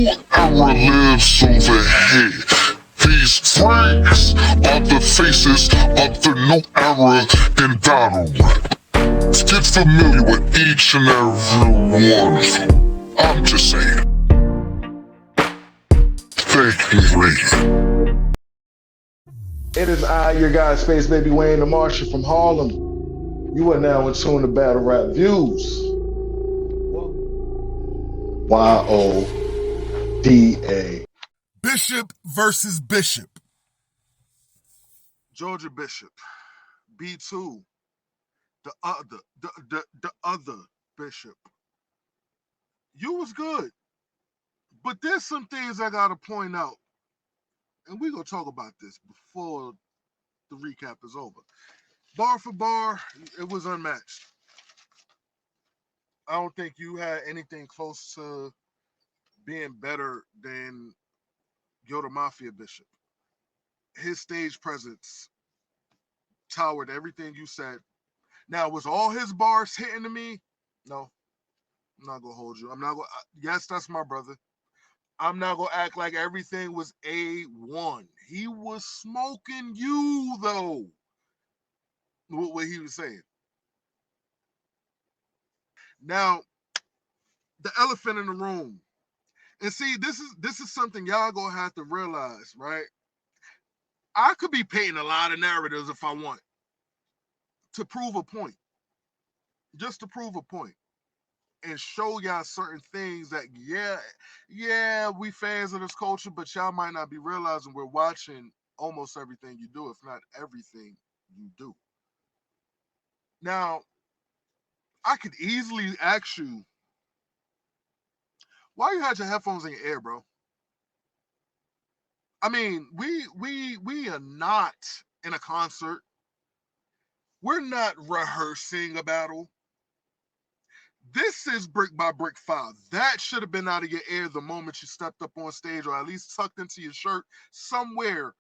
Our lives overhead. These freaks are the faces of the new era in battle rap. Get familiar with each and every one. I'm just saying. Thank you, lady. It is I, your guy, Space Baby Wayne the Martian from Harlem. You are now in tune to Battle Rap Views. YODA. Bishop versus Bishop. Georgia Bishop, B2, the other Bishop. You was good, but there's some things I gotta point out, and we gonna talk about this before the recap is over. Bar for bar, it was unmatched. I don't think you had anything close to being better than Yoda Mafia Bishop. His stage presence towered everything you said. Now, was all his bars hitting to me? No, I'm not gonna hold you. I'm not gonna. Yes, that's my brother. I'm not gonna act like everything was A1. He was smoking you though. What he was saying. Now, the elephant in the room. And see, this is something y'all gonna have to realize, right? I could be painting a lot of narratives if I want to prove a point, just to prove a point, and show y'all certain things that we fans of this culture, but y'all might not be realizing we're watching almost everything you do, if not everything you do. Now, I could easily ask you, why you had your headphones in your ear, bro? I mean, we are not in a concert. We're not rehearsing a battle. This is Brick by Brick 5. That should have been out of your ear the moment you stepped up on stage, or at least tucked into your shirt somewhere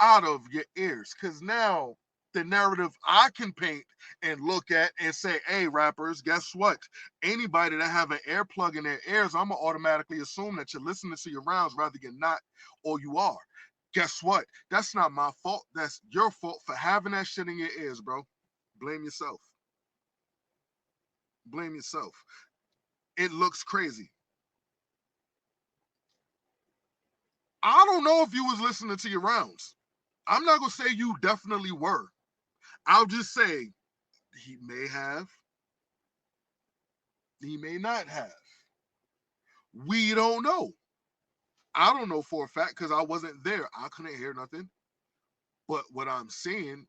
out of your ears. Because now the narrative I can paint and look at and say, hey, rappers, guess what? Anybody that have an earplug in their ears, I'm going to automatically assume that you're listening to your rounds, rather you're not or you are. Guess what? That's not my fault. That's your fault for having that shit in your ears, bro. Blame yourself. Blame yourself. It looks crazy. I don't know if you was listening to your rounds. I'm not going to say you definitely were. I'll just say he may have. He may not have. We don't know. I don't know for a fact because I wasn't there. I couldn't hear nothing. But what I'm seeing,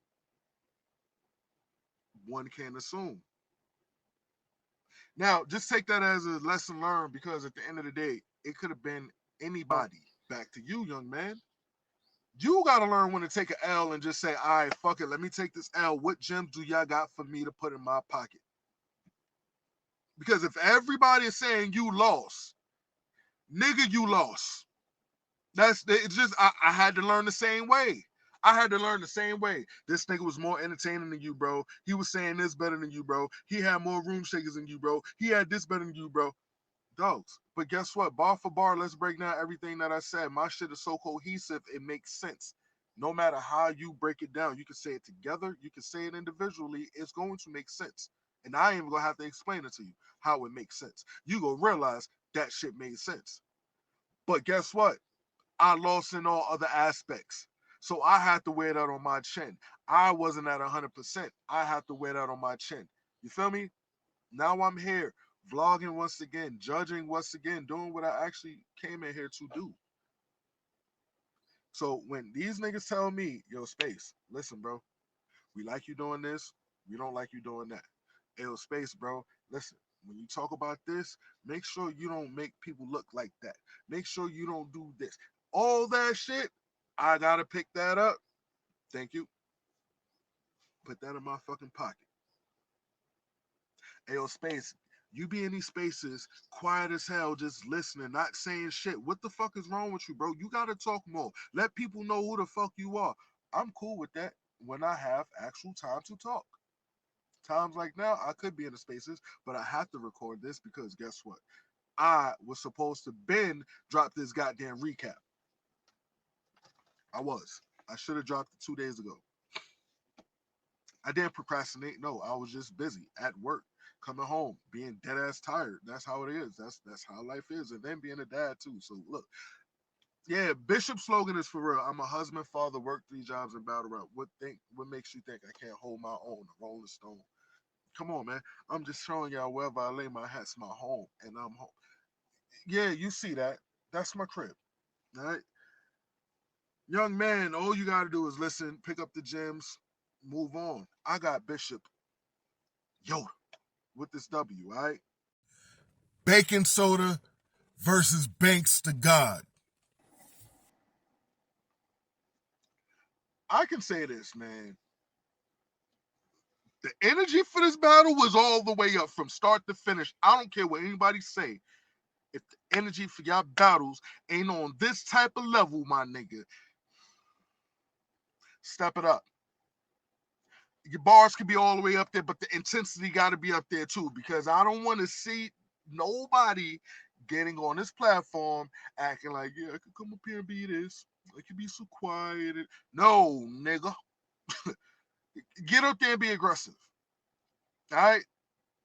one can assume. Now, just take that as a lesson learned, because at the end of the day, it could have been anybody. Back to you, young man. You got to learn when to take an L and just say, all right, fuck it. Let me take this L. What gems do y'all got for me to put in my pocket? Because if everybody is saying you lost, nigga, you lost. It's just, I had to learn the same way. I had to learn the same way. This nigga was more entertaining than you, bro. He was saying this better than you, bro. He had more room shakers than you, bro. He had this better than you, bro. Dogs. But guess what? Bar for bar, let's break down everything that I said. My shit is so cohesive, it makes sense. No matter how you break it down, you can say it together, you can say it individually, it's going to make sense. And I ain't even gonna have to explain it to you how it makes sense. You gonna realize that shit made sense. But guess what? I lost in all other aspects. So I had to wear that on my chin. I wasn't at 100%. I have to wear that on my chin. You feel me? Now I'm here, vlogging once again, judging once again, doing what I actually came in here to do. So when these niggas tell me, yo, Space, listen, bro, we like you doing this, we don't like you doing that. Yo, Space, bro, listen, when you talk about this, make sure you don't make people look like that. Make sure you don't do this. All that shit, I gotta pick that up. Thank you. Put that in my fucking pocket. Ayo, Space, you be in these spaces quiet as hell, just listening, not saying shit. What the fuck is wrong with you, bro? You gotta talk more. Let people know who the fuck you are. I'm cool with that when I have actual time to talk. Times like now, I could be in the spaces, but I have to record this because guess what? I was supposed to been drop this goddamn recap. I should have dropped it 2 days ago. I didn't procrastinate. No, I was just busy at work, coming home, being dead ass tired. That's how it is. That's how life is. And then being a dad too. So look, yeah, Bishop's slogan is for real. I'm a husband, father, work 3 jobs, and battle rap. What makes you think I can't hold my own? A Rolling Stone. Come on, man. I'm just showing y'all wherever I lay my hat's my home, and I'm home. Yeah, you see that? That's my crib. All right, young man. All you gotta do is listen, pick up the gems, move on. I got Bishop Yoda with this W. All right. Baking soda versus Banks to God. I can say this, man. The energy for this battle was all the way up from start to finish. I don't care what anybody say. If the energy for y'all battles ain't on this type of level, my nigga, step it up. Your bars can be all the way up there, but the intensity got to be up there too, because I don't want to see nobody getting on this platform acting like, yeah, I could come up here and be this. I could be so quiet. No, nigga. Get up there and be aggressive. All right?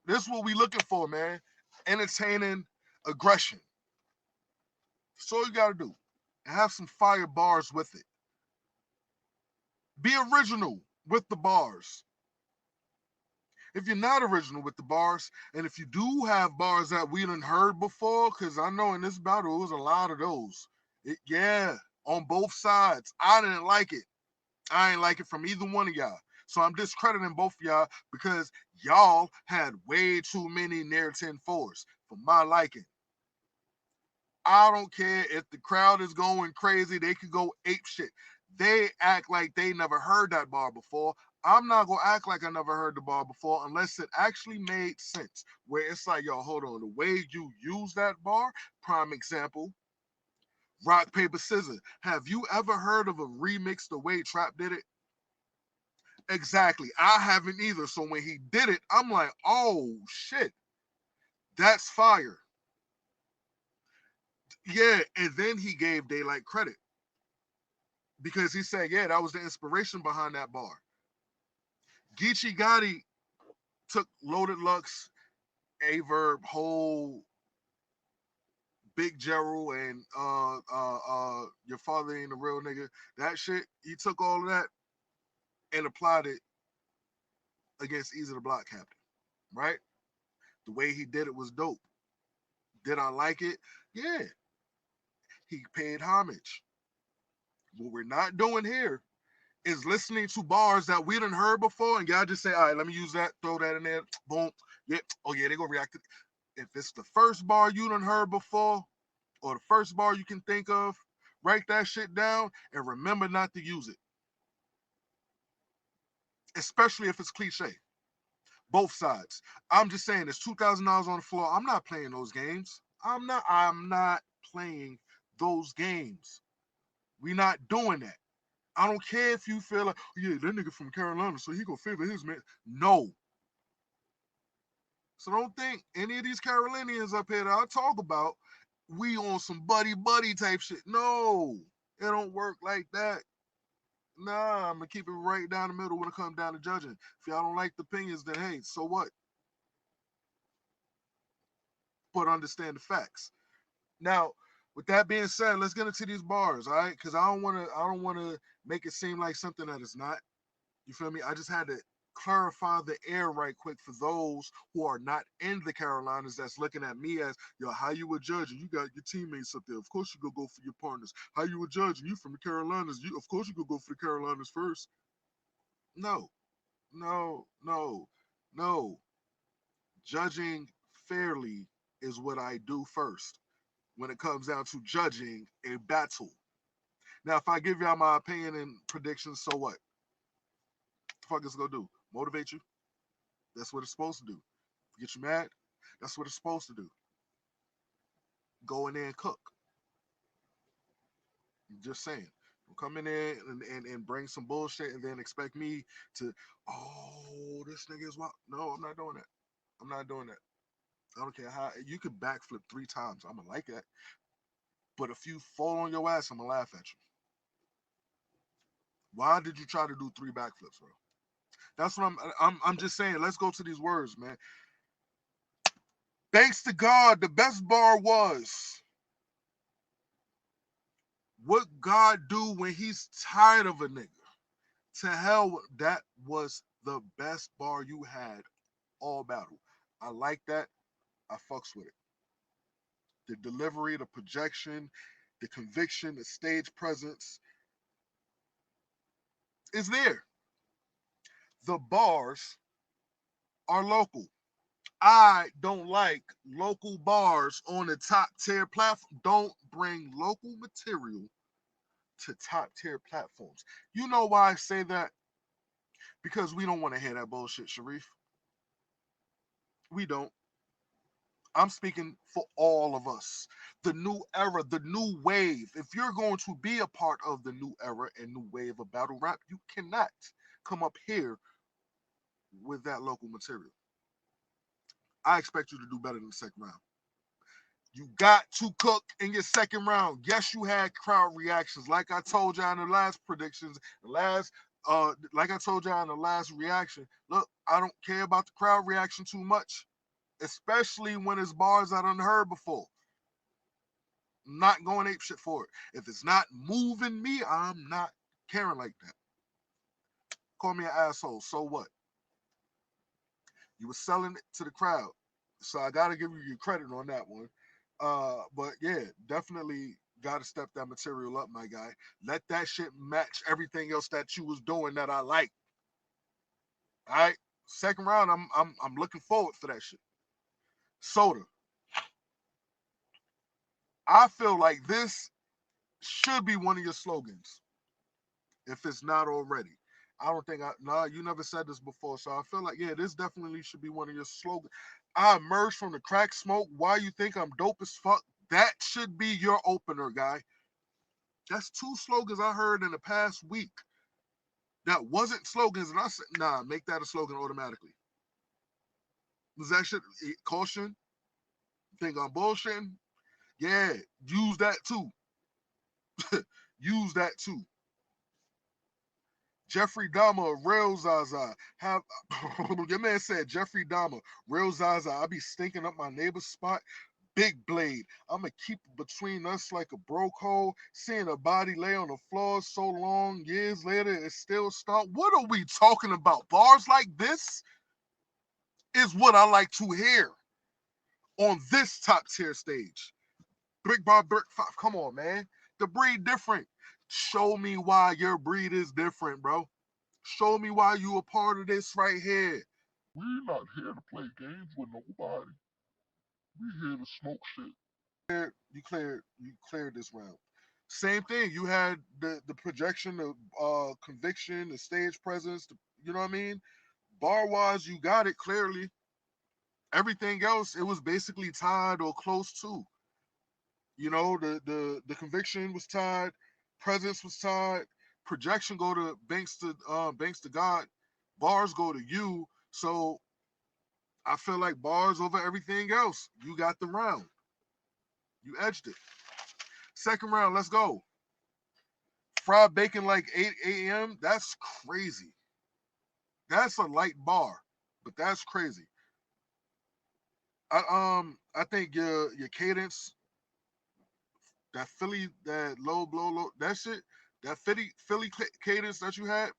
This is what we looking for, man. Entertaining aggression. That's all you got to do. And have some fire bars with it. Be original with the bars. If you're not original with the bars, and if you do have bars that we done heard before, because I know in this battle, it was a lot of those. Yeah, on both sides. I didn't like it. I ain't like it from either one of y'all. So I'm discrediting both of y'all because y'all had way too many near 10-4s for my liking. I don't care if the crowd is going crazy. They could go ape shit. They act like they never heard that bar before. I'm not going to act like I never heard the bar before unless it actually made sense. Where it's like, yo, hold on. The way you use that bar, prime example, rock, paper, scissors. Have you ever heard of a remix the way Trap did it? Exactly. I haven't either. So when he did it, I'm like, oh, shit. That's fire. Yeah, and then he gave Daylight credit because he said, yeah, that was the inspiration behind that bar. Geechee Gotti took Loaded Lux, Averb, Whole, Big Gerald, and Your Father Ain't a Real Nigga. That shit, he took all of that and applied it against Easy the Block Captain, right? The way he did it was dope. Did I like it? Yeah. He paid homage. What we're not doing here is listening to bars that we done heard before, and y'all just say, all right, let me use that, throw that in there, boom. Yeah, oh yeah, they gonna react to it. If it's the first bar you done heard before, or the first bar you can think of, write that shit down and remember not to use it. Especially if it's cliche. Both sides. I'm just saying there's $2,000 on the floor. I'm not playing those games. I'm not playing those games. We not doing that. I don't care if you feel like, oh, yeah, that nigga from Carolina, so he gonna favor his man. No. So don't think any of these Carolinians up here that I talk about, we on some buddy type shit. No, it don't work like that. Nah, I'm gonna keep it right down the middle when it comes down to judging. If y'all don't like the opinions, then hey, so what? But understand the facts. Now, with that being said, let's get into these bars, all right? Because I don't want to make it seem like something that is not. You feel me? I just had to clarify the air right quick for those who are not in the Carolinas that's looking at me as, yo, how you a judge and you got your teammates up there. Of course you go for your partners. How you a judge and you from the Carolinas. Of course you go for the Carolinas first. No, no, no, no. Judging fairly is what I do first when it comes down to judging a battle. Now, if I give y'all my opinion and predictions, so what? The fuck is it gonna do? Motivate you? That's what it's supposed to do. Get you mad? That's what it's supposed to do. Go in there and cook. I'm just saying. Don't come in there and bring some bullshit and then expect me to, oh, this nigga is wild. No, I'm not doing that. I'm not doing that. I don't care how you could backflip 3 times. I'm gonna like that. But if you fall on your ass, I'm gonna laugh at you. Why did you try to do 3 backflips, bro? That's what I'm just saying. Let's go to these words, man. Thanks to God, the best bar was what God do when he's tired of a nigga. To hell, that was the best bar you had all battle. I like that. I fucks with it. The delivery, the projection, the conviction, the stage presence is there. The bars are local. I don't like local bars on the top tier platform. Don't bring local material to top tier platforms. You know why I say that? Because we don't want to hear that bullshit, Sharif. We don't. I'm speaking for all of us. The new era, the new wave. If you're going to be a part of the new era and new wave of battle rap, you cannot come up here with that local material. I expect you to do better than the second round. You got to cook in your second round. Yes, you had crowd reactions. Like I told y'all in the last predictions, like I told y'all in the last reaction. Look, I don't care about the crowd reaction too much, especially when it's bars I done heard before. I'm not going ape shit for it. If it's not moving me, I'm not caring like that. Call me an asshole. So what? You were selling it to the crowd. So I gotta give you your credit on that one. But yeah, definitely gotta step that material up, my guy. Let that shit match everything else that you was doing that I like. All right. Second round, I'm looking forward for that shit. Soda. I feel like this should be one of your slogans, if it's not already. I don't think you never said this before, so I feel like, yeah, this definitely should be one of your slogans. I emerged from the crack smoke. Why you think I'm dope as fuck? That should be your opener, guy. That's 2 slogans I heard in the past week that wasn't slogans, and I said, nah, make that a slogan automatically. Was that shit caution? Think I'm bullshitting? Yeah, use that too. Use that too. Jeffrey Dahmer, real Zaza. Have your man said Jeffrey Dahmer, real Zaza. I be stinking up my neighbor's spot. Big blade. I'ma keep it between us like a broke hole. Seeing a body lay on the floor so long, years later, it's still stunk. What are we talking about? Bars like this is what I like to hear on this top tier stage. Brick by brick, come on, man. The breed different. Show me why your breed is different, bro. Show me why you a part of this right here. We not here to play games with nobody. We here to smoke shit. You cleared this round. Same thing. You had the projection, the conviction, the stage presence. You know what I mean? Bar wise, you got it clearly. Everything else, it was basically tied or close to. You know, the conviction was tied, presence was tied, projection go to Banks to God, bars go to you. So I feel like bars over everything else. You got the round. You edged it. Second round, let's go. Fried bacon like 8 a.m. That's crazy. That's a light bar, but that's crazy. I think your cadence, that Philly, that low blow, low, that shit, that Philly cadence that you had,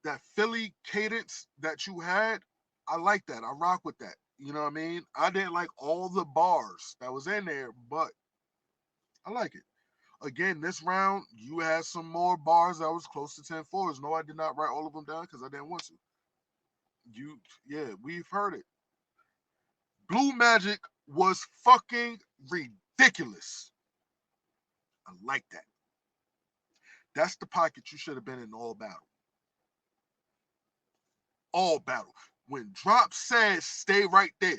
that Philly cadence that you had, I like that. I rock with that. You know what I mean? I didn't like all the bars that was in there, but I like it. Again, this round, you had some more bars that was close to 10 fours. No, I did not write all of them down because I didn't want to. Yeah, we've heard it. Blue Magic was fucking ridiculous. I like that. That's the pocket you should have been in all battle. All battle. When Drop said stay right there,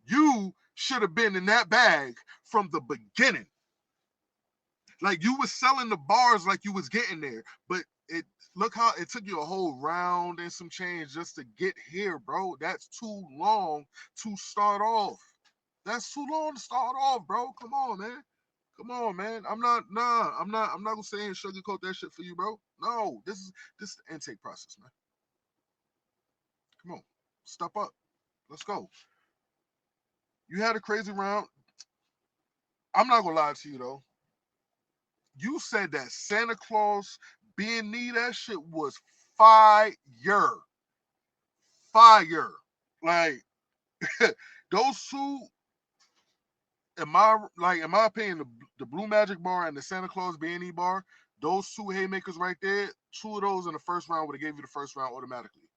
you should have been in that bag from the beginning. Like you was selling the bars like you was getting there, but Look how it took you a whole round and some change just to get here, bro. That's too long to start off. That's too long to start off, bro. Come on, man. Come on, man. I'm not gonna say and sugarcoat that shit for you, bro. No, this is the intake process, man. Come on. Step up. Let's go. You had a crazy round. I'm not gonna lie to you though. You said that Santa Claus being knee, that shit was fire. Fire. Like those two, in my opinion, the Blue Magic bar and the Santa Claus B&E bar, those two haymakers right there, two of those in the first round would have gave you the first round automatically.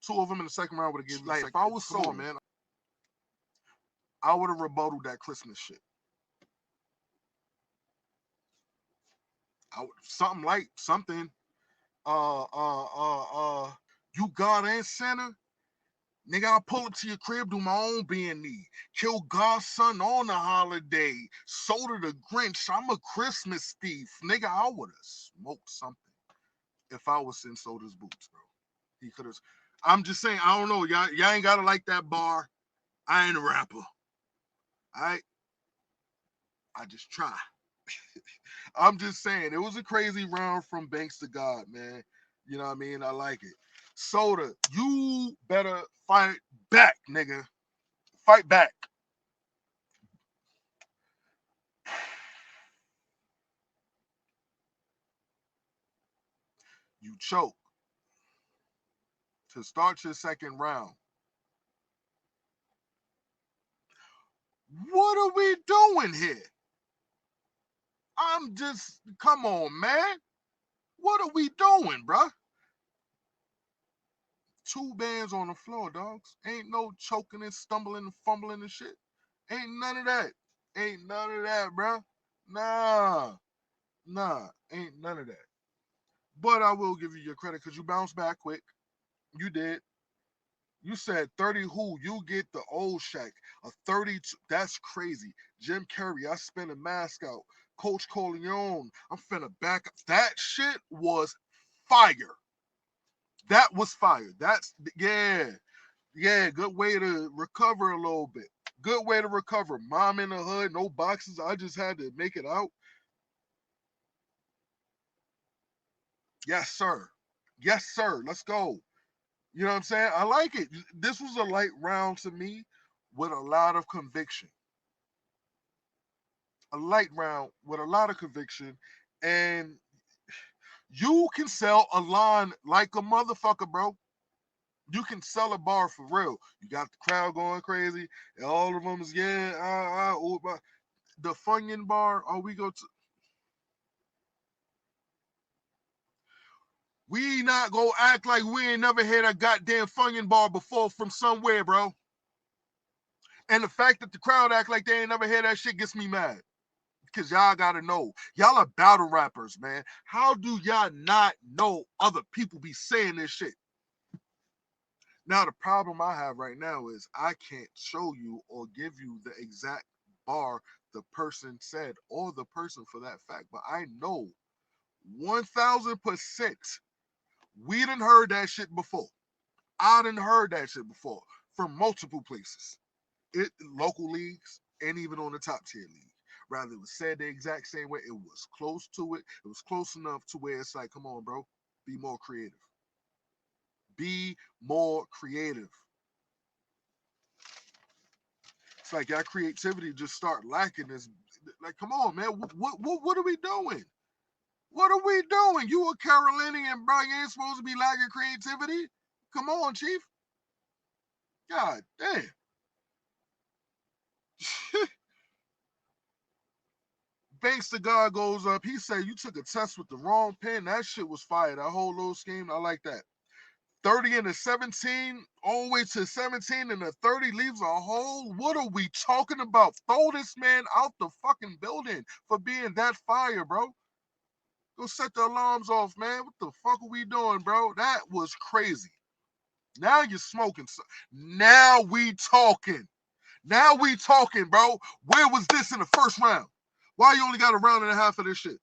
Two of them in the second round would have given you the second. If I was sold, man, I would have rebutted that Christmas shit. Something. You God and Santa. Nigga, I'll pull up to your crib, do my own B&E. Kill God's son on the holiday. Soda the Grinch. I'm a Christmas thief. Nigga, I would have smoked something if I was in Soda's boots, bro. He could have. I'm just saying, I don't know. Y'all ain't got to like that bar. I ain't a rapper. All right? I just try. I'm just saying, it was a crazy round from Banks to God, man. You know what I mean? I like it. Soda, you better fight back, nigga. Fight back. You choke to start your second round. What are we doing here? Come on, man. What are we doing, bruh? Two bands on the floor, dogs. Ain't no choking and stumbling and fumbling and shit. Ain't none of that. Ain't none of that, bruh. Nah, ain't none of that. But I will give you your credit because you bounced back quick. You did. You said 30 who? You get the old Shaq. A 32. That's crazy. Jim Carrey, I spin a mask out. Coach Corleone, I'm finna back up. That shit was fire. That was fire. Yeah, good way to recover a little bit. Good way to recover. Mom in the hood, no boxes. I just had to make it out. Yes, sir. Yes, sir. Let's go. You know what I'm saying? I like it. This was a light round to me with a lot of conviction. A light round with a lot of conviction. And you can sell a line like a motherfucker, bro. You can sell a bar for real. You got the crowd going crazy. And all of them is, the Funyun bar, we not gonna act like we ain't never had a goddamn Funyun bar before from somewhere, bro. And the fact that the crowd act like they ain't never heard that shit gets me mad. Because y'all gotta know. Y'all are battle rappers, man. How do y'all not know other people be saying this shit? Now, the problem I have right now is I can't show you or give you the exact bar the person said or the person for that fact. But I know 1000% we done heard that shit before. I done heard that shit before from multiple places. Local leagues and even on the top tier league. Rather, it was said the exact same way. It was close to it. It was close enough to where it's like, come on, bro, be more creative. Be more creative. It's like y'all creativity just start lacking. This, like, come on, man. What are we doing? What are we doing? You a Carolinian, bro. You ain't supposed to be lacking creativity. Come on, Chief. God damn. Banks to God goes up. He said you took a test with the wrong pen. That shit was fire. That whole little scheme, I like that. 30 and a 17, all the way to 17 and a 30 leaves a hole. What are we talking about? Throw this man out the fucking building for being that fire, bro. Go set the alarms off, man. What the fuck are we doing, bro? That was crazy. Now you're smoking. Now we talking. Now we talking, bro. Where was this in the first round? Why you only got a round and a half of this shit?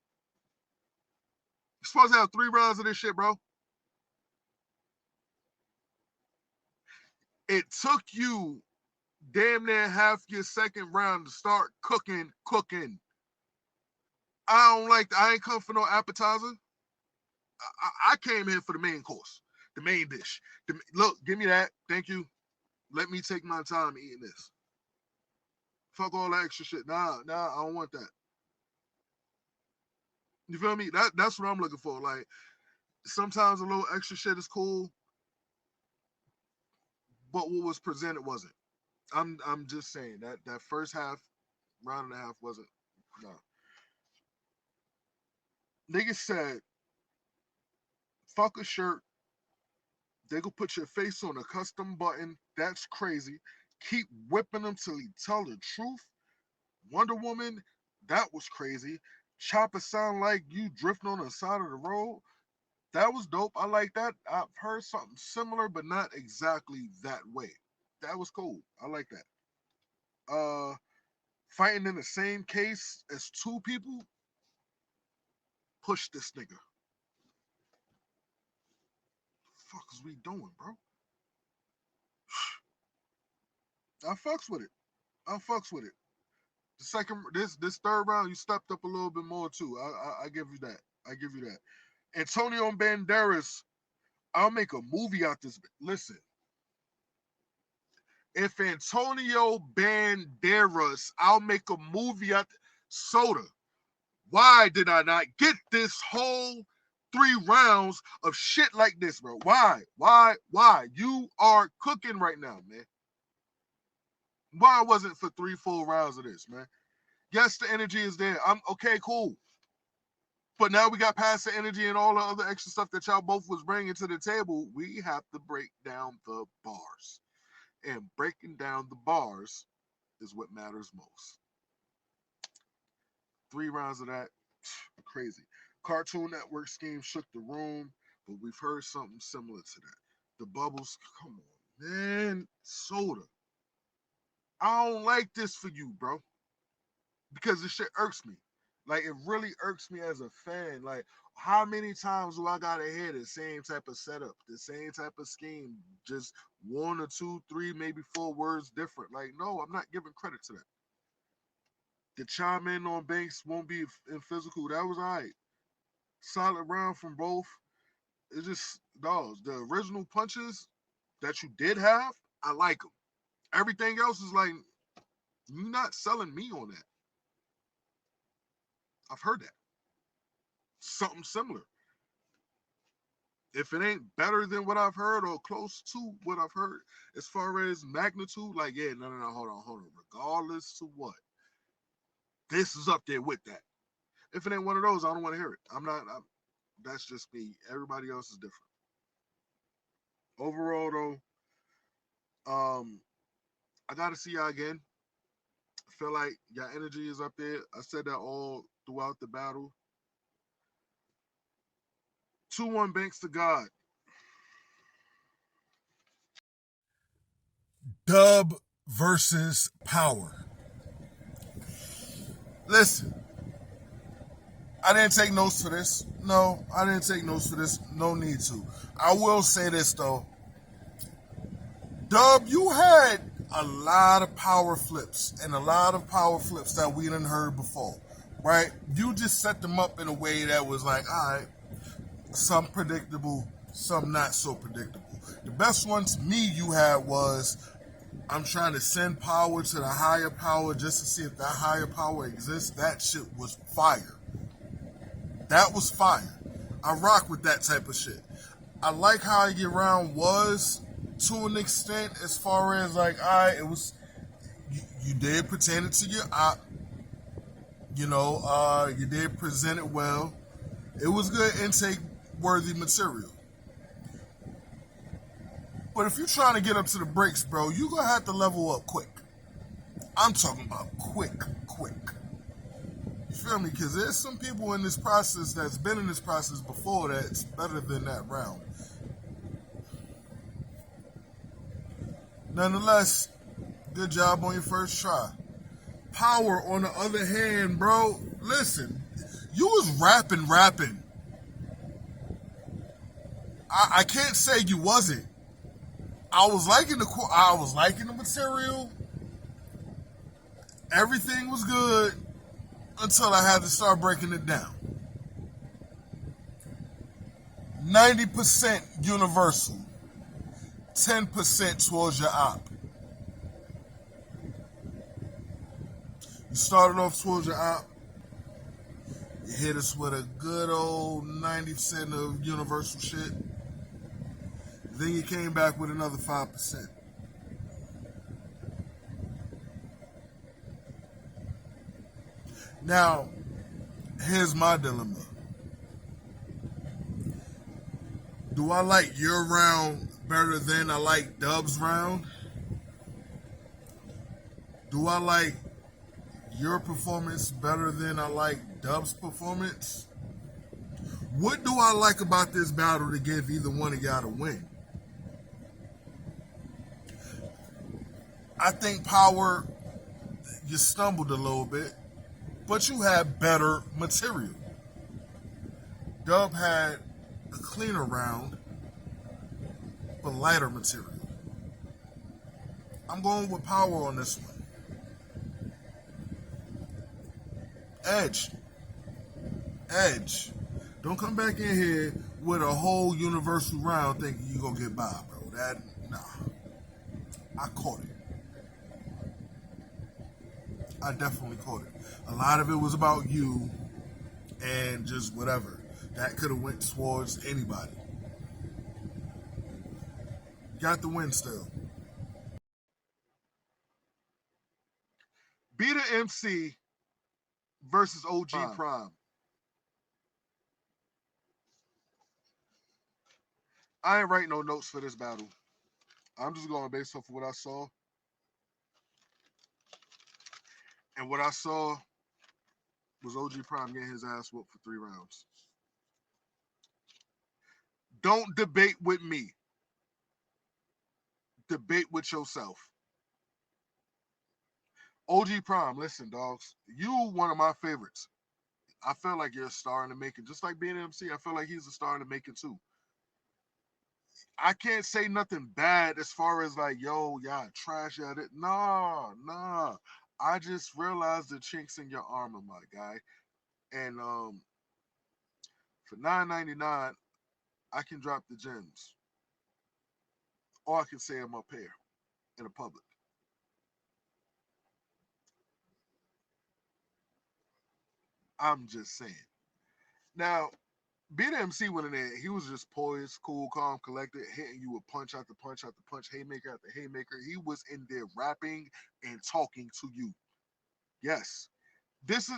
You're supposed to have 3 rounds of this shit, bro. It took you damn near half your second round to start cooking. I don't like that. I ain't come for no appetizer. I came here for the main course, the main dish. Look, give me that. Thank you. Let me take my time eating this. Fuck all that extra shit. Nah, I don't want that. You feel me? That's what I'm looking for. Like, sometimes a little extra shit is cool, but what was presented wasn't. I'm just saying that first round and a half wasn't. No. Niggas said, fuck a shirt. They go put your face on a custom button. That's crazy. Keep whipping them till he tell the truth. Wonder Woman, that was crazy. Chopper sound like you drifting on the side of the road. That was dope. I like that. I've heard something similar, but not exactly that way. That was cool. I like that. Fighting in the same case as 2 people. Push this nigga. Fuck is we doing, bro? I fucks with it. The second, this third round, you stepped up a little bit more too. I give you that. Antonio Banderas, I'll make a movie out this. Listen, if Antonio Banderas, I'll make a movie out. Soda, why did I not get this whole 3 rounds of shit like this, bro? Why? You are cooking right now, man. Why wasn't for 3 full rounds of this, man? Yes, the energy is there. I'm okay, cool. But now we got past the energy and all the other extra stuff that y'all both was bringing to the table. We have to break down the bars. And breaking down the bars is what matters most. 3 rounds of that, crazy. Cartoon Network scheme shook the room, but we've heard something similar to that. The bubbles, come on, man. Soda. I don't like this for you, bro. Because this shit irks me. Like, it really irks me as a fan. Like, how many times do I gotta hear the same type of setup, the same type of scheme, just 1 or 2, 3, maybe 4 words different? Like, no, I'm not giving credit to that. The chime in on Banks won't be in physical. That was all right. Solid round from both. It's just, dogs. The original punches that you did have, I like them. Everything else is like, you're not selling me on that. I've heard that. Something similar. If it ain't better than what I've heard or close to what I've heard, as far as magnitude, like, yeah, no, hold on. Regardless to what, this is up there with that. If it ain't one of those, I don't want to hear it. That's just me. Everybody else is different. Overall, though, I gotta see y'all again. I feel like your energy is up there. I said that all throughout the battle. 2-1 Banks to God. Dub versus Power. Listen, I didn't take notes for this. No, I didn't take notes for this. No need to. I will say this, though. Dub, you had a lot of power flips and a lot of power flips that we didn't heard before, right? You just set them up in a way that was like, all right, some predictable, some not so predictable. The best one to me you had was, I'm trying to send power to the higher power just to see if that higher power exists. That shit was fire. That was fire. I rock with that type of shit. I like how your round was to an extent, as far as like, all right, it was, you did pertain it to your op, you did present it well. It was good intake worthy material. But if you're trying to get up to the breaks, bro, you're going to have to level up quick. I'm talking about quick. You feel me? Because there's some people in this process that's been in this process before that's better than that round. Nonetheless, good job on your first try. Power, on the other hand, bro, listen, you was rapping. I can't say you wasn't. I was liking the material. Everything was good until I had to start breaking it down. 90% universal, 10% towards your op. You started off towards your op. You hit us with a good old 90% of universal shit. Then you came back with another 5%. Now, here's my dilemma. Do I like your round better than I like Dub's round? Do I like your performance better than I like Dub's performance? What do I like about this battle to give either one of y'all to win? I think Power, you stumbled a little bit, but you had better material. Dub had a cleaner round, but lighter material. I'm going with Power on this one. Edge. Don't come back in here with a whole universal round thinking you gonna get by, bro. Nah. I caught it. I definitely caught it. A lot of it was about you and just whatever. That could have went towards anybody. Got the win still. Be the MC versus OG Prime. I ain't writing no notes for this battle. I'm just going based off of what I saw. And what I saw was OG Prime getting his ass whooped for 3 rounds. Don't debate with me. Debate with yourself. OG Prime, listen, dogs. You one of my favorites. I feel like you're a star in the making. Just like being an MC, I feel like he's a star in the making too. I can't say nothing bad as far as like, yo, y'all trash at it. Nah. I just realized the chinks in your armor, my guy. And for $9.99, I can drop the gems. Or I can say I'm up here in the public. I'm just saying. Now, being an MC went in there, he was just poised, cool, calm, collected, hitting you with punch after punch after punch, haymaker after haymaker. He was in there rapping and talking to you. Yes. This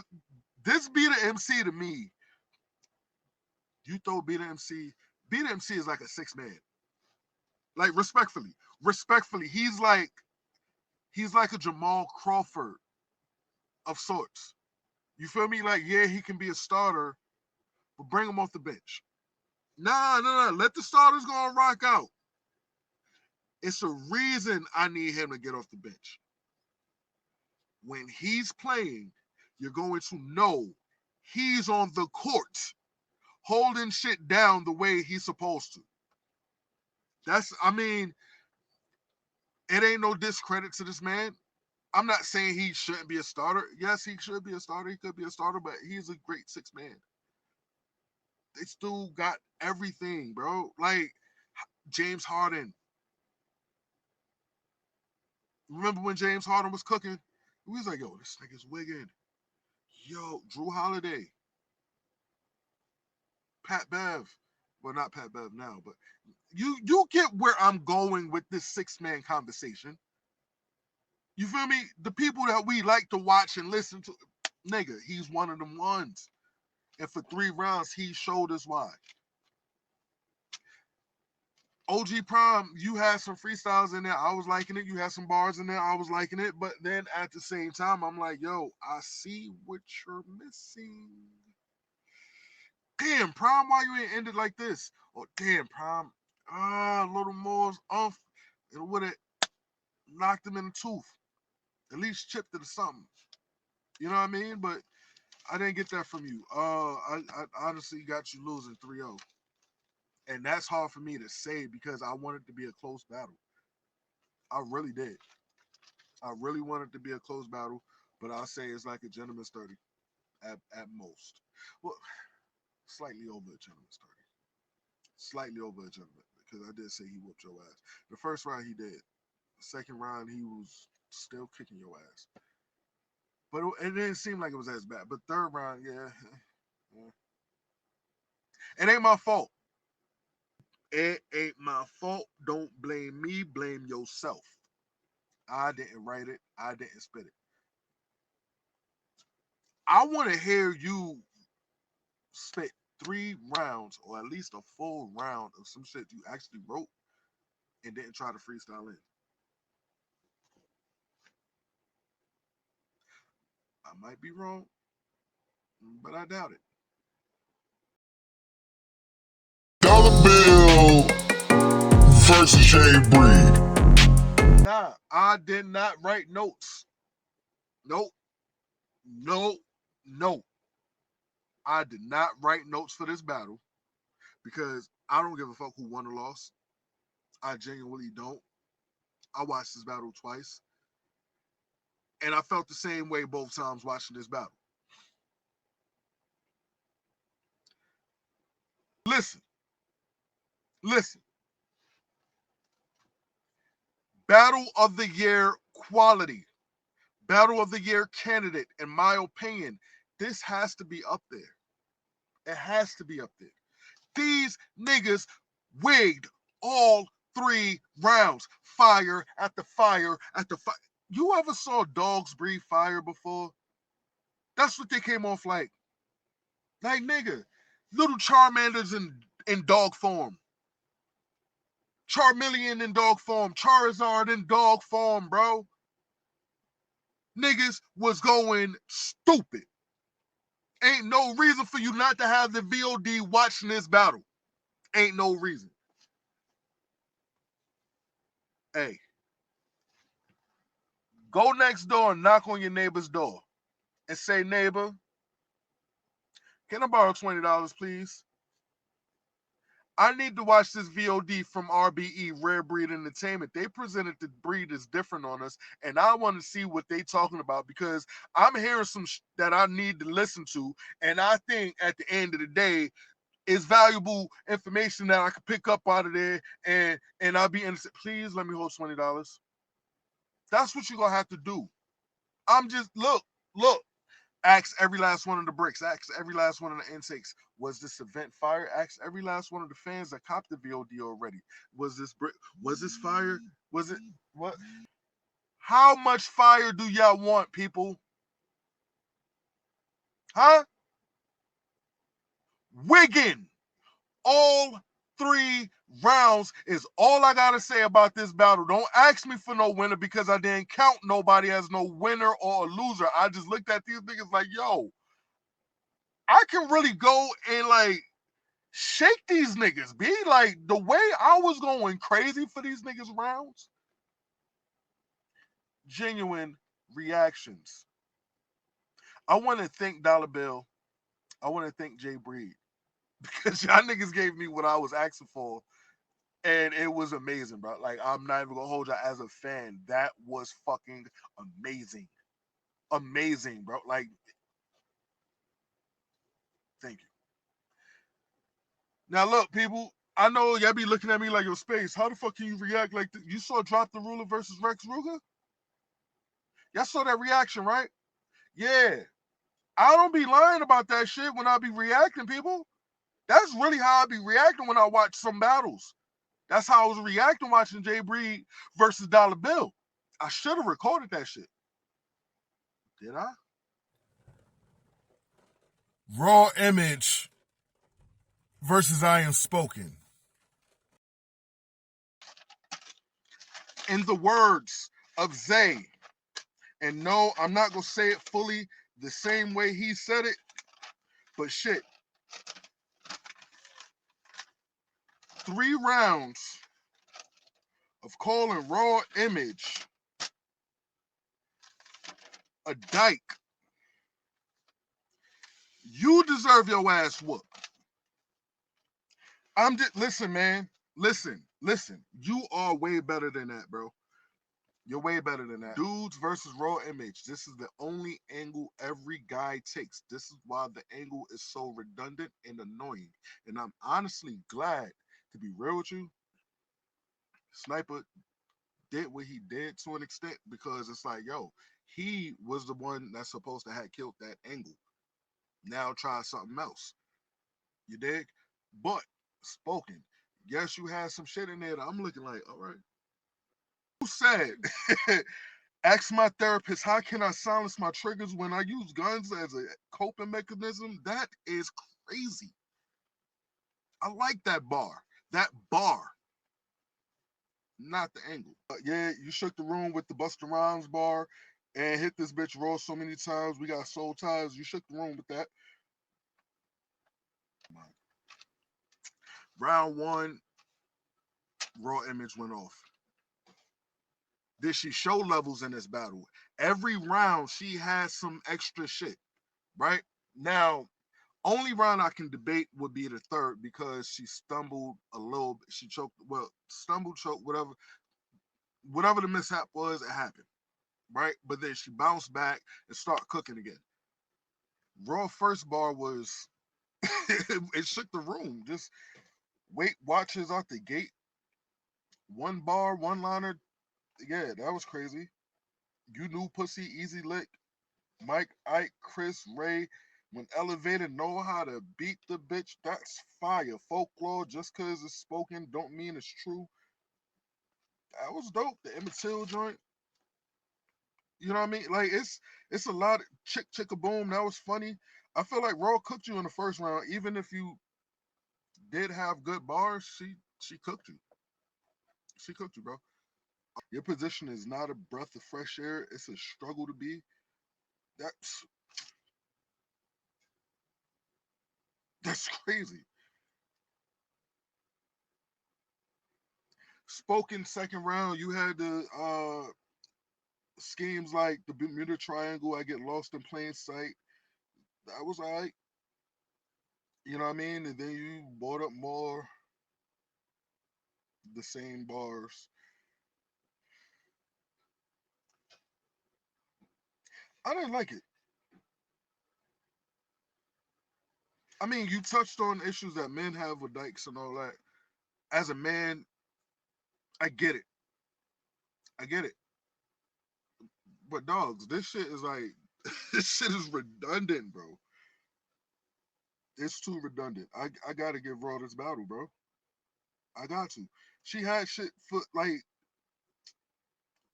be the MC to me. You throw be the MC. Be the MC is like a 6-man. Like respectfully, he's like a Jamal Crawford of sorts. You feel me? Like, yeah, he can be a starter, but bring him off the bench. Nah. Let the starters go and rock out. It's a reason I need him to get off the bench. When he's playing, you're going to know he's on the court holding shit down the way he's supposed to. It ain't no discredit to this man. I'm not saying he shouldn't be a starter. Yes, he should be a starter. He could be a starter, but he's a great 6-man. They still got everything, bro. Like James Harden. Remember when James Harden was cooking? We was like, yo, this nigga's wigging. Yo, Drew Holiday. Pat Bev. Well, not Pat Bev now, but you get where I'm going with this 6-man conversation. You feel me? The people that we like to watch and listen to, nigga, he's one of them ones. And for 3 rounds, he showed us why. OG Prime, you had some freestyles in there. I was liking it. You had some bars in there. I was liking it. But then at the same time, I'm like, yo, I see what you're missing. Damn, Prime, why you ain't ended like this? Or damn, Prime, a little more off. It would have knocked him in the tooth. At least chipped it or something. You know what I mean? But I didn't get that from you. I honestly got you losing 3-0. And that's hard for me to say because I want it to be a close battle. I really did. I really want it to be a close battle, but I'll say it's like a gentleman's 30 at most. Well, slightly over a gentleman's 30. Slightly over a gentleman because I did say he whooped your ass. The first round he did. The second round he was still kicking your ass. But it didn't seem like it was as bad. But third round, yeah. It ain't my fault. It ain't my fault. Don't blame me. Blame yourself. I didn't write it. I didn't spit it. I want to hear you spit 3 rounds or at least a full round of some shit you actually wrote and didn't try to freestyle in. I might be wrong, but I doubt it. Dollar Bill versus Jay Breed. Nah, I did not write notes. Nope. No. I did not write notes for this battle because I don't give a fuck who won or lost. I genuinely don't. I watched this battle twice. And I felt the same way both times watching this battle. Listen. Battle of the Year quality. Battle of the Year candidate, in my opinion. This has to be up there. It has to be up there. These niggas wigged all 3 rounds. Fire after fire after fire. You ever saw dogs breathe fire before? That's what they came off like. Like, nigga, little Charmanders in dog form. Charmeleon in dog form. Charizard in dog form, bro. Niggas was going stupid. Ain't no reason for you not to have the VOD watching this battle. Ain't no reason. Hey, go next door and knock on your neighbor's door and say, neighbor, can I borrow $20, please? I need to watch this VOD from RBE, Rare Breed Entertainment. They presented the breed as different on us, and I want to see what they talking about because I'm hearing some that I need to listen to, and I think at the end of the day, it's valuable information that I could pick up out of there, and I'll be innocent. Please let me hold $20. That's what you're gonna have to do. I'm just look. Ask every last one of the bricks. Ask every last one of the intakes. Was this event fire? Ask every last one of the fans that copped the VOD already. Was this brick? Was this fire? Was it what? How much fire do y'all want, people? Huh? Wiggin. All 3 rounds is all I gotta say about this battle. Don't ask me for no winner because I didn't count nobody as no winner or a loser. I just looked at these niggas like, yo, I can really go and like shake these niggas, be like the way I was going crazy for these niggas rounds. Genuine reactions. I want to thank Dollar Bill. I want to thank Jay Breed because y'all niggas gave me what I was asking for, and it was amazing, bro. Like, I'm not even gonna hold y'all as a fan. That was fucking amazing, bro. Like, thank you. Now, look, people. I know y'all be looking at me like, yo, Space, how the fuck can you react like this? You saw Drop the Ruler versus Rex Ruger? Y'all saw that reaction, right? Yeah. I don't be lying about that shit when I be reacting, people. That's really how I be reacting when I watch some battles. That's how I was reacting watching Jay Breed versus Dollar Bill. I should have recorded that shit. Did I? Raw Image versus I Am Spoken. In the words of Zay, and no, I'm not going to say it fully the same way he said it, but shit. 3 rounds of calling Raw Image a dyke. You deserve your ass whooped. I'm just listen, man. Listen. You are way better than that, bro. You're way better than that. Dudes versus raw image. This is the only angle every guy takes. This is why the angle is so redundant and annoying. And I'm honestly glad, to be real with you, Sniper did what he did to an extent, because it's like, yo, he was the one that's supposed to have killed that angle. Now try something else. You dig? But spoken. Yes, you had some shit in there that I'm looking like, all right. Who said? Ask my therapist, how can I silence my triggers when I use guns as a coping mechanism? That is crazy. I like that bar. That bar. Not the angle. Yeah, you shook the room with the Busta Rhymes bar and hit this bitch raw so many times. We got soul ties. You shook the room with that. Round one, raw image went off. Did she show levels in this battle? Every round she had some extra shit, right? Now, only round I can debate would be the third, because she stumbled a little bit. She choked, well, stumbled, choked, whatever the mishap was, it happened, right? But then she bounced back and started cooking again. Raw first bar was, it shook the room. Just Weight Watchers out the gate. One bar, one liner. Yeah, that was crazy. You knew pussy, easy lick. Mike, Ike, Chris, Ray. When elevated, know how to beat the bitch. That's fire. Folklore, just cause it's spoken, don't mean it's true. That was dope. The Emmett Till joint. You know what I mean? Like it's a lot of chick a boom. That was funny. I feel like Raw cooked you in the first round. Even if you did have good bars, she cooked you. She cooked you, bro. Your position is not a breath of fresh air. It's a struggle to be. That's that's crazy. Spoken second round, you had the schemes like the Bermuda Triangle. I get lost in plain sight. That was all right. You know what I mean? And then you brought up more the same bars. I didn't like it. I mean, you touched on issues that men have with dykes and all that. As a man, I get it. I get it. But dogs, this shit is like this shit is redundant, bro. It's too redundant. I gotta give Raw this battle, bro. I got to. She had shit for like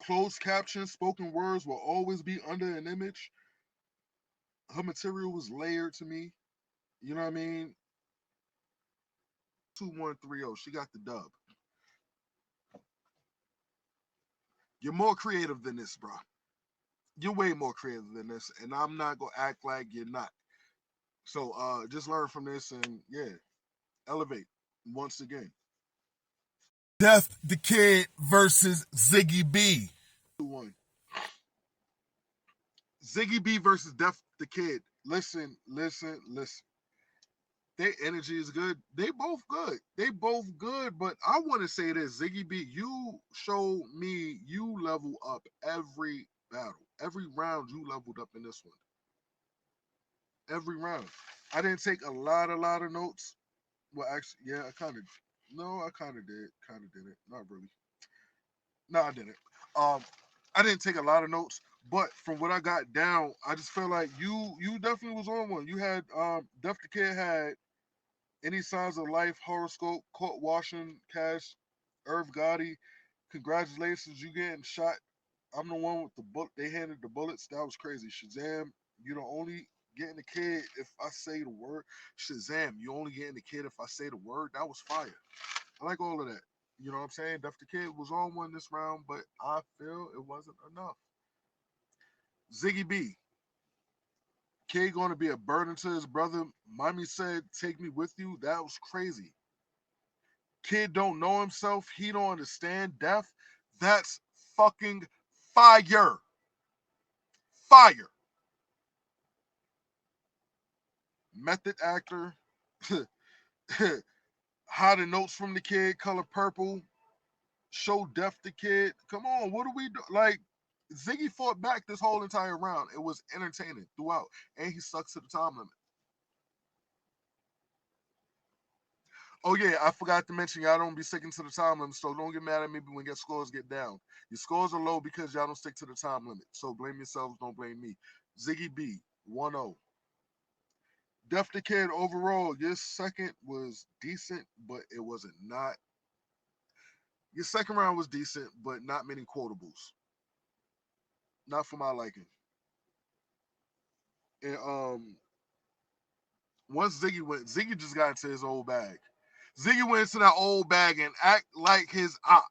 closed captions, spoken words will always be under an image. Her material was layered to me. You know what I mean? 2-1-3-0. She got the dub. You're more creative than this, bro. You're way more creative than this, and I'm not gonna act like you're not. So just learn from this and yeah, elevate once again. Death the Kid versus Ziggy B. 2-1. Ziggy B versus Death the Kid. Listen. Their energy is good. They both good. They both good. But I want to say this, Ziggy B, you show me you level up every battle. Every round you leveled up in this one. Every round. I didn't take a lot of notes. Well, actually, yeah, I kind of. No, I kind of did. Kind of did it. Not really. No, I didn't. Um, I didn't take a lot of notes, but from what I got down, I just feel like you definitely was on one. You had Def the Kid had Any Signs of Life, Horoscope, Court Washington, Cash, Irv Gotti. Congratulations, you getting shot. I'm the one with the bullet. They handed the bullets. That was crazy. Shazam, you don't only getting the kid if I say the word. Shazam, you only getting the kid if I say the word. That was fire. I like all of that. You know what I'm saying? Def the Kid was on one this round, but I feel it wasn't enough. Ziggy B, Kid going to be a burden to his brother. Mommy said, "Take me with you." That was crazy. Kid don't know himself. He don't understand death. That's fucking fire. Fire. Method actor. Hide the notes from the kid, color purple, show death the kid. Come on, what do we do? Like, Ziggy fought back this whole entire round. It was entertaining throughout, and he stuck to the time limit. Oh yeah, I forgot to mention y'all don't be sticking to the time limit, so don't get mad at me when your scores get down. Your scores are low because y'all don't stick to the time limit. So blame yourselves, don't blame me. Ziggy B, 1-0. Def the Kid, overall, your second was decent, but it wasn't not. Your second round was decent, but not many quotables. Not for my liking. And once Ziggy went, Ziggy just got into his old bag. Ziggy went into that old bag and act like his op.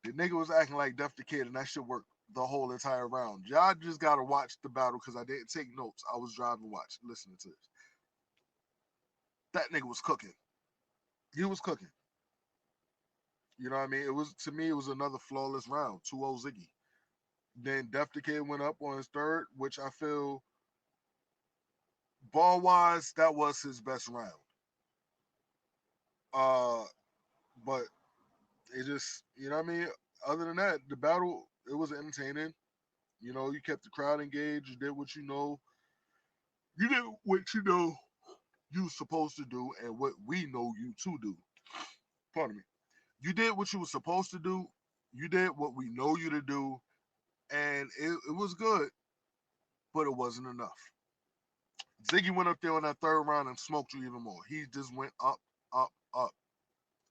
The nigga was acting like Def the Kid, and that shit worked the whole entire round. Y'all just gotta watch the battle because I didn't take notes. I was driving, listening to this. That nigga was cooking. He was cooking. You know what I mean? It was, to me, it was another flawless round. 2-0 Ziggy. Then Def the Kid went up on his third, which I feel ball wise, that was his best round. But it just, you know what I mean? Other than that, the battle, it was entertaining. You know, you kept the crowd engaged. You did what you know. You did what you know you were supposed to do and what we know you to do. Pardon me. You did what you were supposed to do. You did what we know you to do. And it was good, but it wasn't enough. Ziggy went up there on that third round and smoked you even more. He just went up, up, up.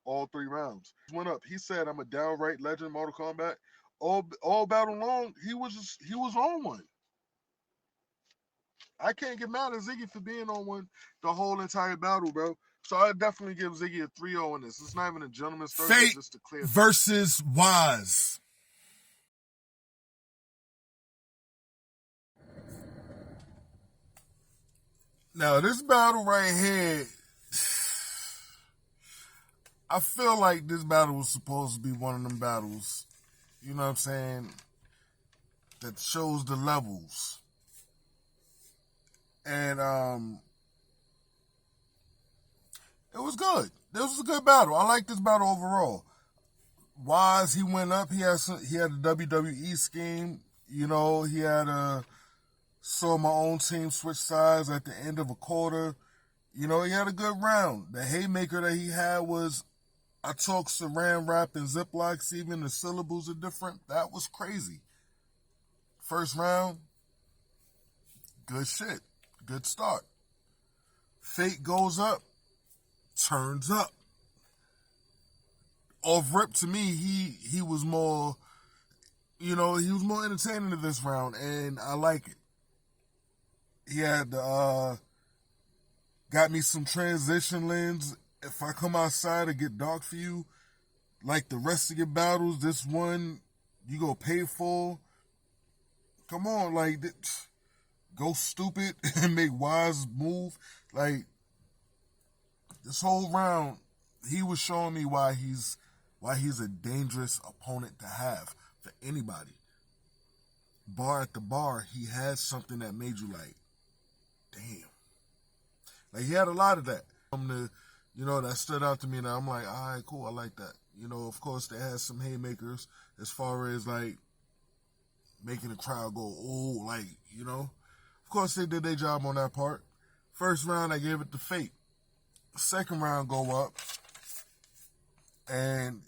All 3 rounds. He went up. He said, "I'm a downright legend, Mortal Kombat." All battle long, he was on one. I can't get mad at Ziggy for being on one the whole entire battle, bro. So I definitely give Ziggy a 3-0 in this. It's not even a gentleman's third, Fate just a clear versus Wise. Now this battle right here, I feel like this battle was supposed to be one of them battles, you know what I'm saying, that shows the levels. And it was good. This was a good battle. I like this battle overall. Wise, he went up. He had a WWE scheme. You know, he had saw my own team switch sides at the end of a quarter. You know, he had a good round. The haymaker that he had was, I talk saran wrap and Ziplocs, even the syllables are different. That was crazy. First round, good shit. Good start. Fate goes up, turns up. Off rip, to me, he was more, you know, he was more entertaining in this round, and I like it. He had got me some transition lens. If I come outside and get dark for you, like the rest of your battles, this one you go pay for. Come on, like, go stupid and make Wise move. Like, this whole round, he was showing me why he's a dangerous opponent to have for anybody. Bar at the bar, he had something that made you like, damn. Like, he had a lot of that. You know, that stood out to me, and I'm like, all right, cool, I like that. You know, of course, they had some haymakers as far as, like, making the crowd go, oh, like, you know. Of course, they did their job on that part. First round, I gave it to Fate. Second round go up, and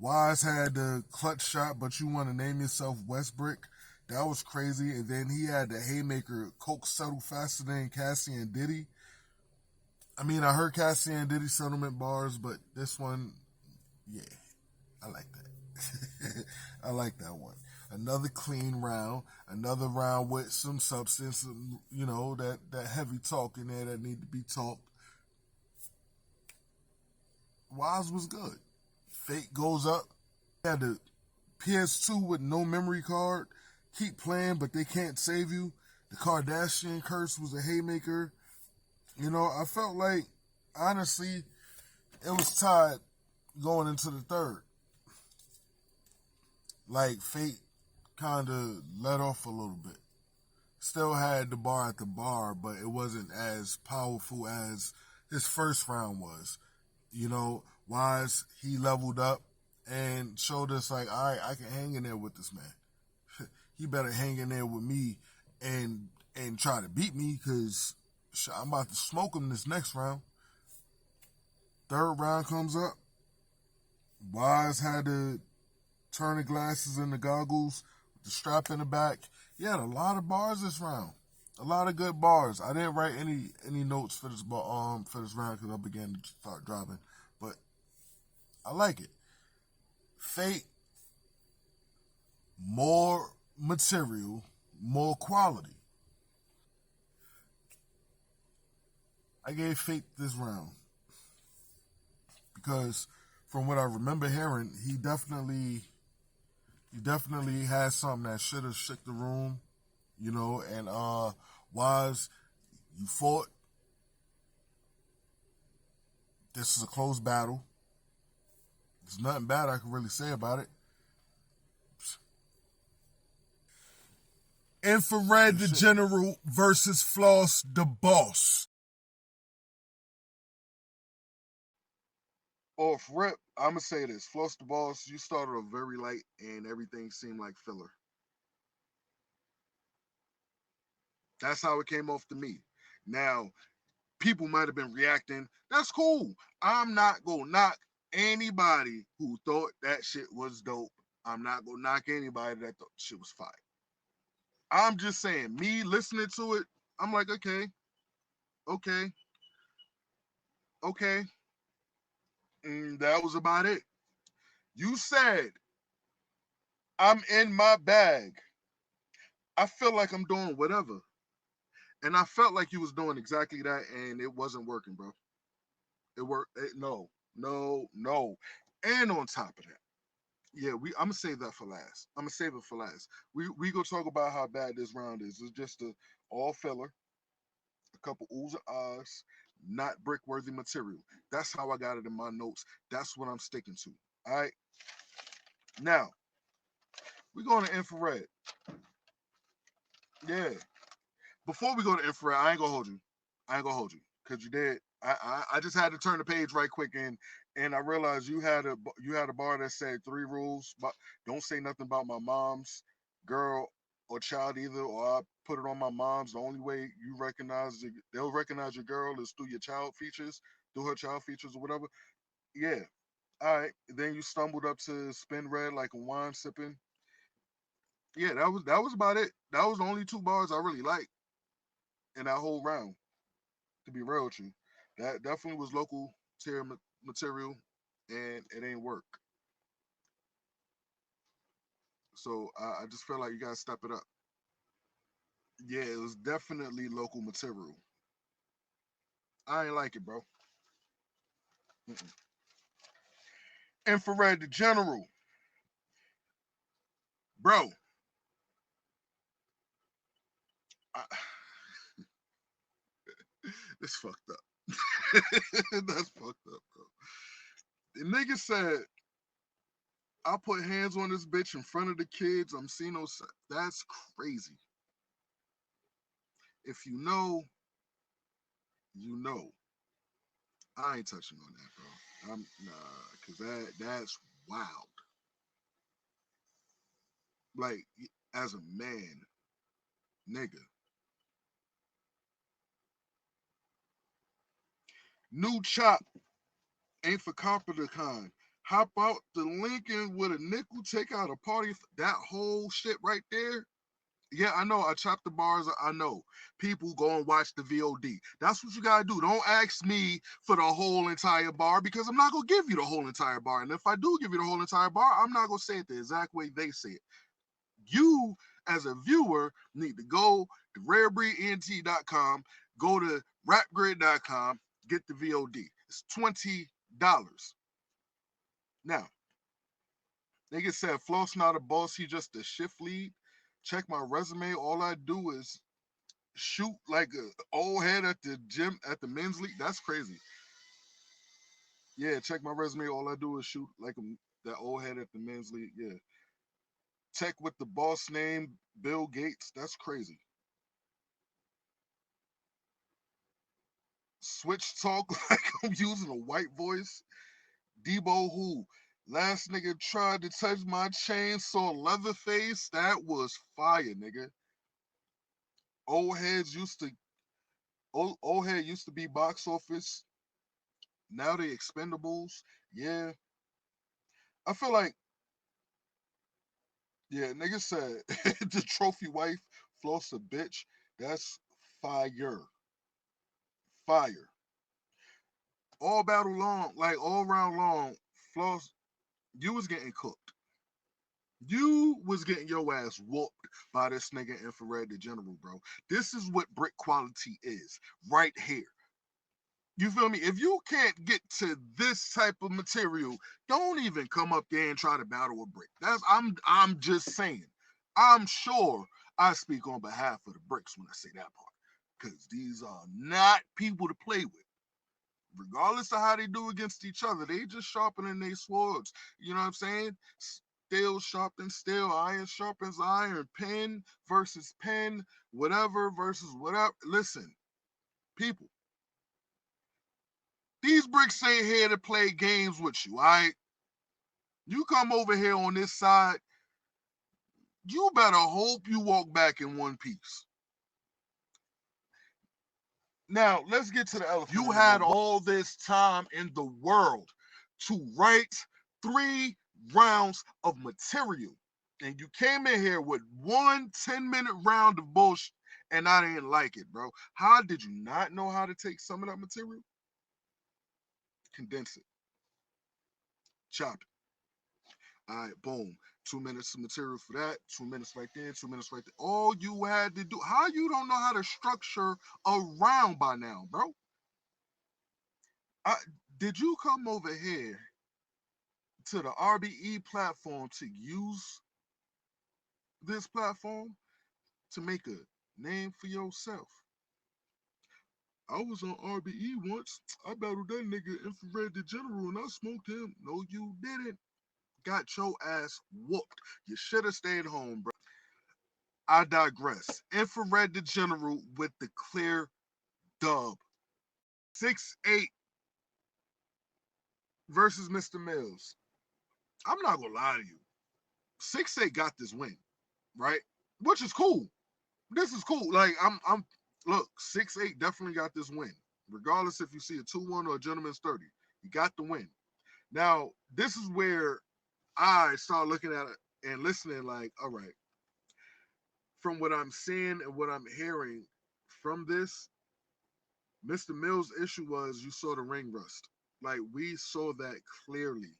Wise had the clutch shot, but you want to name yourself Westbrook. That was crazy. And then he had the haymaker, Coke settle faster than Cassie and Diddy. I mean, I heard Cassie and Diddy settlement bars, but this one, yeah, I like that. I like that one. Another clean round, another round with some substance, you know, that heavy talk in there that need to be talked. Wise was good. Fate goes up. He had the PS2 with no memory card. Keep playing, but they can't save you. The Kardashian curse was a haymaker. You know, I felt like, honestly, it was tied going into the third. Like, Fate kind of let off a little bit. Still had the bar at the bar, but it wasn't as powerful as his first round was. You know, Wise, he leveled up and showed us like, all right, I can hang in there with this man. He better hang in there with me and try to beat me because I'm about to smoke him this next round. Third round comes up. Wise had to turn the glasses into goggles, the strap in the back. He had a lot of bars this round. A lot of good bars. I didn't write any notes for this round because I began to start driving, but I like it. Fate, more material, more quality. I gave Fate this round because from what I remember hearing, he definitely has something that should have shook the room, you know, and Wise, you fought. This is a close battle. There's nothing bad I can really say about it. Infrared the General versus Floss the Boss. Off rip, I'm gonna say this: Floss the Boss, you started off very light, and everything seemed like filler. That's how it came off to me. Now, people might have been reacting. That's cool. I'm not gonna knock anybody who thought that shit was dope. I'm not gonna knock anybody that thought shit was fire. I'm just saying, me listening to it, I'm like, okay, okay, okay. And that was about it. You said, I'm in my bag. I feel like I'm doing whatever. And I felt like you was doing exactly that, and it wasn't working, bro. It worked. No, no, no. And on top of that, yeah, I'm gonna save that for last. I'm gonna save it for last. We gonna talk about how bad this round is. It's just a all filler, a couple oohs and ahs, not brick worthy material. That's how I got it in my notes. That's what I'm sticking to. All right. Now we going to infrared. Yeah. Before we go to infrared, I ain't gonna hold you. I ain't gonna hold you because you did. I just had to turn the page right quick and I realized you had a bar that said 3 rules, but don't say nothing about my mom's girl or child either, or I put it on my mom's. The only way they'll recognize your girl is through your child features, through her child features or whatever. Yeah. All right. Then you stumbled up to spin red like a wine sipping. Yeah, that was about it. That was the only 2 bars I really liked in that whole round. To be real with you, that definitely was local tier material, and it ain't work. So I just feel like you gotta step it up. Yeah, it was definitely local material. I ain't like it, bro. Mm-mm. Infrared the General, bro. I, it's fucked up. That's fucked up, bro. The nigga said, "I put hands on this bitch in front of the kids. I'm seeing no. That's crazy. If you know, you know. I ain't touching on that, bro. I'm nah, cause that's wild. Like as a man, nigga. New chop ain't for Complicon. Hop out the Lincoln with a nickel, take out a party. That whole shit right there. Yeah, I know. I chopped the bars. I know. People go and watch the VOD. That's what you gotta do. Don't ask me for the whole entire bar because I'm not gonna give you the whole entire bar. And if I do give you the whole entire bar, I'm not gonna say it the exact way they say it. You, as a viewer, need to go to rarebreedent.com, go to rapgrid.com, get the VOD. It's $20. Now, nigga said Flo's not a boss, he just a shift lead. Check my resume. All I do is shoot like a old head at the gym at the men's league. That's crazy. Yeah, check my resume. All I do is shoot like that old head at the men's league. Yeah. Tech with the boss name Bill Gates. That's crazy. Switch talk like I'm using a white voice. Debo who? Last nigga tried to touch my chainsaw Leatherface. That was fire, nigga. Old heads used to old head used to be box office. Now they expendables. Yeah. I feel like, yeah, nigga said the trophy wife floss a bitch. That's fire. Fire. All battle long, like all round long, floss, you was getting cooked. You was getting your ass whooped by this nigga Infrared the General, bro. This is what brick quality is, right here. You feel me? If you can't get to this type of material, don't even come up there and try to battle a brick. I'm just saying. I'm sure I speak on behalf of the bricks when I say that part. Because these are not people to play with. Regardless of how they do against each other, they just sharpening their swords. You know what I'm saying? Steel sharpens steel, iron sharpens iron, pen versus pen, whatever versus whatever. Listen, people, these bricks ain't here to play games with you, all right? You come over here on this side, you better hope you walk back in one piece. Now, let's get to the elephant. You had all this time in the world to write 3 rounds of material. And you came in here with 1 10-minute round of bullshit, and I didn't like it, bro. How did you not know how to take some of that material? Condense it. Chop it. All right, boom. 2 minutes of material for that. 2 minutes right there. 2 minutes right there. All you had to do. How you don't know how to structure a round by now, bro? Did you come over here to the RBE platform to use this platform to make a name for yourself? I was on RBE once. I battled that nigga Infrared the General and I smoked him. No, you didn't. Got your ass whooped. You should have stayed home, bro. I digress. Infrared the General with the clear dub. 6'8" versus Mr. Mills. I'm not gonna lie to you. 6'8" got this win, right? Which is cool. This is cool. Like I'm look, 6'8" definitely got this win. Regardless if you see a 2-1 or a gentleman's 30. You got the win. Now, this is where I start looking at it and listening like, all right, from what I'm seeing and what I'm hearing from this, Mr. Mills' issue was you saw the ring rust. Like we saw that clearly.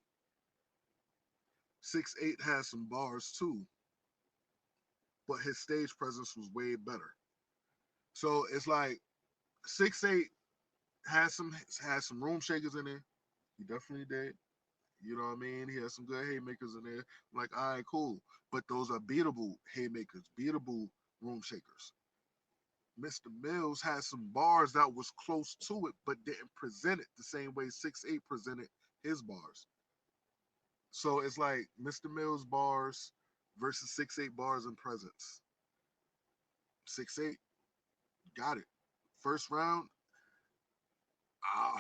6'8" has some bars too, but his stage presence was way better. So it's like 6'8" has some room shakers in there. He definitely did. You know what I mean? He has some good haymakers in there. I'm like, all right, cool. But those are beatable haymakers, beatable room shakers. Mr. Mills had some bars that was close to it, but didn't present it the same way 6'8" presented his bars. So it's like Mr. Mills bars versus 6'8" bars in presence. 6'8" got it. First round, uh,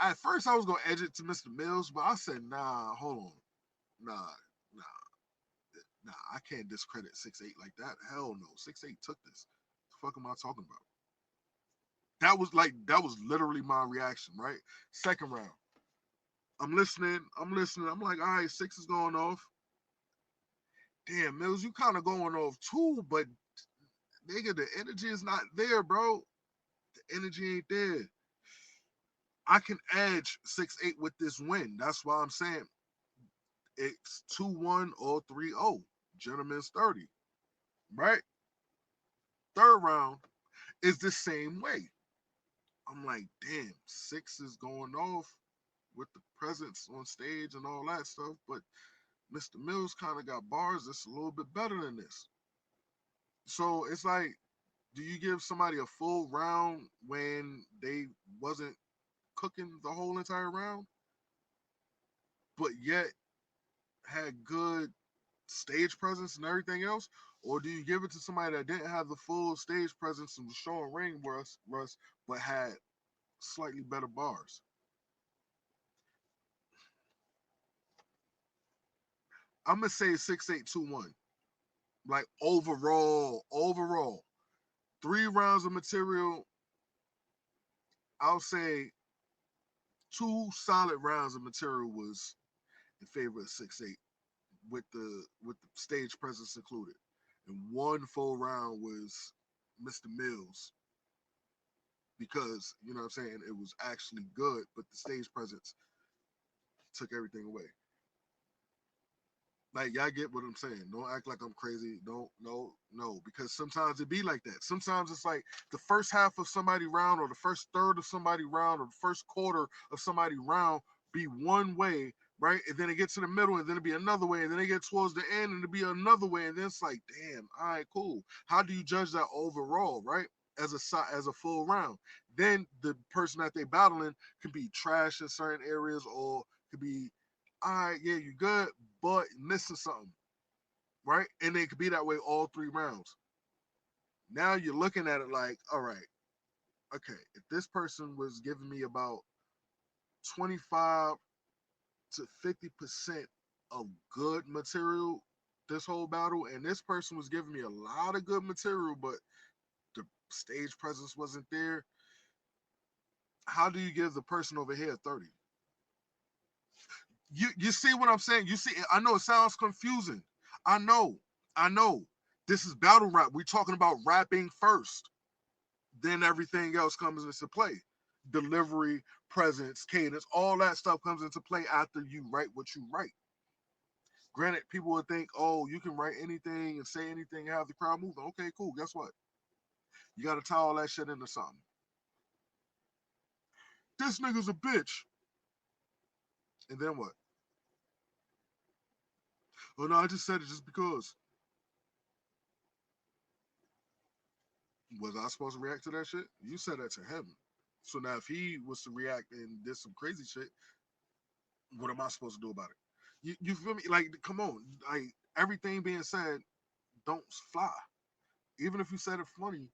at first I was gonna edge it to Mr. Mills, but I said, nah, hold on. Nah, nah, I can't discredit 6'8" like that. Hell no. 6'8" took this. The fuck am I talking about? That was literally my reaction, right? Second round. I'm listening. I'm like, all right, 6 is going off. Damn, Mills, you kind of going off too, but nigga, the energy is not there, bro. The energy ain't there. I can edge 6'8" with this win. That's why I'm saying it's 2-1 or 3-0. Gentleman's 30. Right? Third round is the same way. I'm like, damn, 6 is going off with the presence on stage and all that stuff, but Mr. Mills kind of got bars that's a little bit better than this. So it's like, do you give somebody a full round when they wasn't cooking the whole entire round, but yet had good stage presence and everything else? Or do you give it to somebody that didn't have the full stage presence and was showing ring rust, but had slightly better bars? I'm gonna say 6-8-2-1. Like overall, 3 rounds of material. I'll say 2 solid rounds of material was in favor of 6-8, with the stage presence included, and 1 full round was Mr. Mills, because you know what I'm saying, it was actually good, but the stage presence took everything away. Like, y'all get what I'm saying. Don't act like I'm crazy. Don't, no, because sometimes it be like that. Sometimes it's like the first half of somebody round, or the first third of somebody round, or the first quarter of somebody round be one way, right? And then it gets to the middle, and then it be another way, and then it get towards the end, and it be another way, and then it's like, damn, all right, cool. How do you judge that overall, right? As a full round, then the person that they battling can be trash in certain areas, or could be, all right, yeah, you good, but missing something, right? And it could be that way all 3 rounds. Now you're looking at it like, all right, okay, if this person was giving me about 25 to 50% of good material this whole battle, and this person was giving me a lot of good material, but the stage presence wasn't there, how do you give the person over here 30? You see what I'm saying? You see, I know it sounds confusing. I know, I know. This is battle rap. We're talking about rapping first. Then everything else comes into play. Delivery, presence, cadence, all that stuff comes into play after you write what you write. Granted, people would think, oh, you can write anything and say anything and have the crowd moving. Okay, cool. Guess what? You got to tie all that shit into something. This nigga's a bitch. And then what? Oh, no, I just said it just because. Was I supposed to react to that shit? You said that to him. So now if he was to react and did some crazy shit, what am I supposed to do about it? You feel me? Like, come on. Like, everything being said, don't fly. Even if you said it funny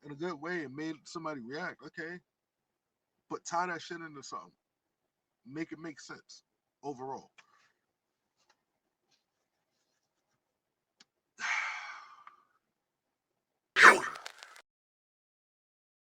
in a good way and made somebody react, okay. But tie that shit into something. Make it make sense overall.